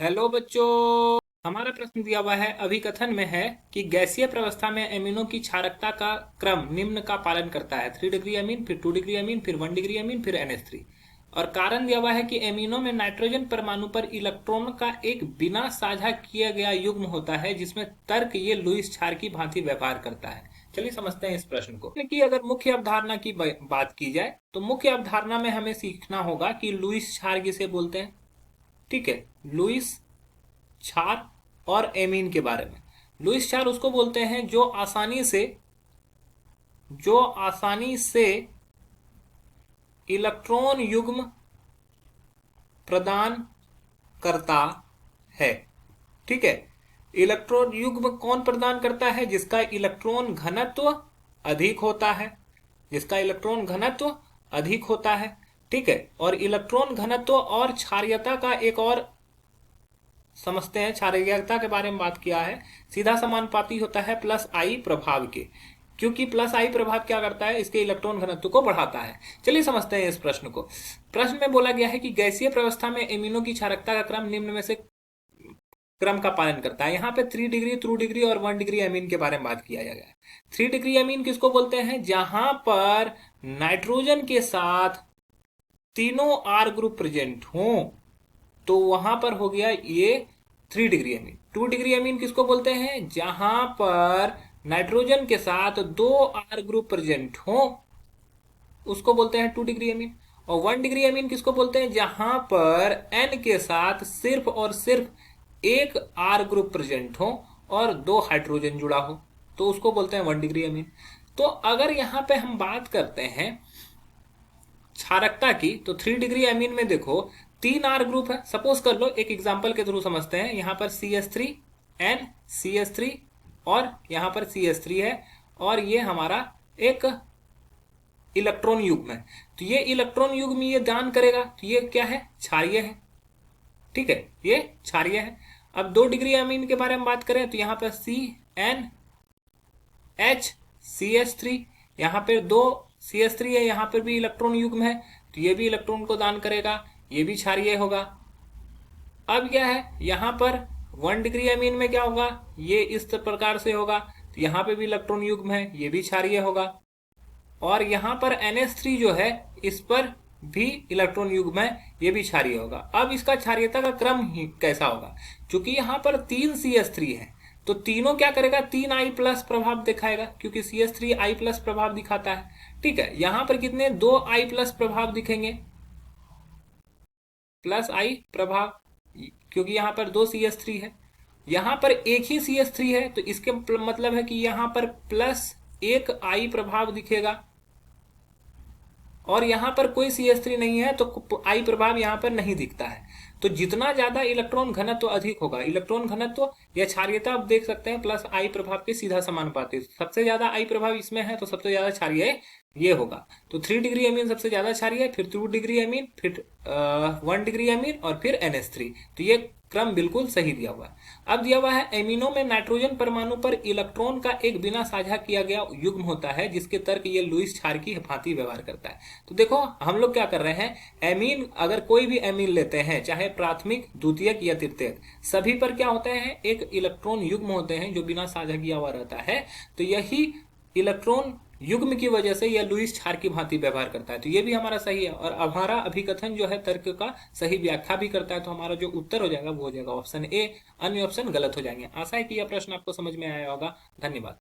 Hello बच्चों। हमारा प्रश्न दिया हुआ है, अभिकथन में है कि गैसीय प्रवस्था में एमिनो की क्षारकता का क्रम निम्न का पालन करता है। 3 डिग्री अमीन, फिर 2 डिग्री अमीन, फिर 1 डिग्री अमीन, फिर NH3। और कारण दिया हुआ है कि एमिनो में नाइट्रोजन परमाणु पर इलेक्ट्रॉन का एक बिना साझा किया गया युग्म होता है, जिसमें तर्क ये लुईस क्षार की भांति व्यवहार करता है। चलिए समझते हैं इस प्रश्न को। कि अगर मुख्य अवधारणा की बात की जाए तो मुख्य अवधारणा में हमें सीखना होगा कि लुईस क्षार किसे बोलते हैं। ठीक है, लुईस क्षार और एमीन के बारे में। लुईस क्षार उसको बोलते हैं जो आसानी से इलेक्ट्रॉन युग्म प्रदान करता है। ठीक है, इलेक्ट्रॉन युग्म कौन प्रदान करता है? जिसका इलेक्ट्रॉन घनत्व अधिक होता है, जिसका इलेक्ट्रॉन घनत्व अधिक होता है। ठीक है, और इलेक्ट्रॉन घनत्व और क्षारीयता का एक और समझते हैं। क्षारीयता के बारे में बात किया है, सीधा समानुपाती होता है प्लस आई प्रभाव के, क्योंकि प्लस आई प्रभाव क्या करता है? इसके इलेक्ट्रॉन घनत्व को बढ़ाता है। चलिए समझते हैं इस प्रश्न को। प्रश्न में बोला गया है कि गैसीय प्रवस्था में एमिनो की क्षारकता का क्रम निम्न में से क्रम का पालन करता है। यहाँ पे 3 डिग्री, 2 डिग्री और 1 डिग्री अमीन के बारे में बात किया गया है। 3 डिग्री अमीन किसको बोलते हैं? जहां पर नाइट्रोजन के साथ तीनों आर ग्रुप प्रेजेंट हो, तो वहां पर हो गया ये 3 डिग्री अमीन। 2 डिग्री अमीन किसको बोलते हैं? जहां पर नाइट्रोजन के साथ 2 R ग्रुप प्रेजेंट हो, उसको बोलते हैं 2 डिग्री अमीन। और 1 डिग्री अमीन किसको बोलते हैं? जहां पर N के साथ सिर्फ और सिर्फ एक R ग्रुप प्रेजेंट हो और 2 हाइड्रोजन जुड़ा हो, तो उसको बोलते हैं 1 डिग्री अमीन। तो अगर यहां पे हम बात करते हैं क्षारकता की, तो 3 डिग्री अमीन में देखो 3 R ग्रुप है। सपोज कर लो, एक एग्जांपल के थ्रू समझते हैं। यहां पर CH3 N CH3 और यहां पर CH3 है, और ये हमारा एक इलेक्ट्रॉन युग्म है। तो ये इलेक्ट्रॉन युग्म ये दान करेगा, तो ये क्या है? क्षारीय है। ठीक है, ये क्षारीय है। अब 2 डिग्री अमीन के बारे में बात करें तो यहां पर CnHCH3, यहां पर 2 CH3 है, यहां पर भी इलेक्ट्रॉन युग्म है, तो ये भी इलेक्ट्रॉन को दान करेगा, ये भी क्षारीय होगा। अब क्या है, यहां पर 1 डिग्री अमीन में क्या होगा? ये इस प्रकार से होगा, तो यहां पे भी इलेक्ट्रॉन युग्म है, ये भी क्षारीय होगा। और यहां पर NH3 जो है, इस पर भी इलेक्ट्रॉन युग्म है, ये भी क्षारीय होगा। अब इसका क्षारीयता का क्रम ही कैसा होगा? क्योंकि यहां पर 3 CH3 है, तो तीनों क्या करेगा? 3I+ प्रभाव दिखाएगा, क्योंकि CH3 I+ प्रभाव दिखाता है। ठीक है, यहां पर कितने? 2I+ प्रभाव दिखेंगे, प्लस आई प्रभाव, क्योंकि यहां पर 2 CH3 है। यहां पर एक ही CH3 है, तो इसके मतलब है कि यहां पर प्लस एक आई प्रभाव दिखेगा, और यहां पर कोई CH3 नहीं है, तो आई प्रभाव यहां पर नहीं दिखता है। तो जितना ज्यादा इलेक्ट्रॉन घनत्व अधिक होगा, इलेक्ट्रॉन घनत्व या क्षारीयता आप देख सकते हैं प्लस आई प्रभाव के सीधा समानुपाती। सबसे ज्यादा आई प्रभाव इसमें है, तो सबसे ज्यादा क्षारीय ये होगा। तो 3 डिग्री अमीन सबसे ज्यादा क्षारीय, फिर 2 डिग्री अमीन, फिर 1 डिग्री अमीन, और फिर NH3। तो ये क्रम बिल्कुल सही दिया हुआ है। अब दिया हुआ है, एमिनो में नाइट्रोजन परमाणु पर इलेक्ट्रॉन का एक बिना साझा किया गया युग्म होता है, जिसके तर्क ये लुईस क्षार की भांति व्यवहार करता है। तो देखो हम लोग क्या कर रहे हैं, एमीन, अगर कोई भी एमीन लेते हैं, चाहे प्राथमिक, द्वितीयक या तृतीयक, सभी पर क्या होते हैं? एक इलेक्ट्रॉन युग्म होते हैं जो बिना साझा किया हुआ रहता है। तो यही इलेक्ट्रॉन युग्म की वजह से यह लुईस क्षार की भांति व्यवहार करता है। तो ये भी हमारा सही है, और हमारा अभिकथन जो है तर्क का सही व्याख्या भी करता है। तो हमारा जो उत्तर हो जाएगा वो हो जाएगा ऑप्शन ए, अन्य ऑप्शन गलत हो जाएंगे। आशा है कि यह प्रश्न आपको समझ में आया होगा। धन्यवाद।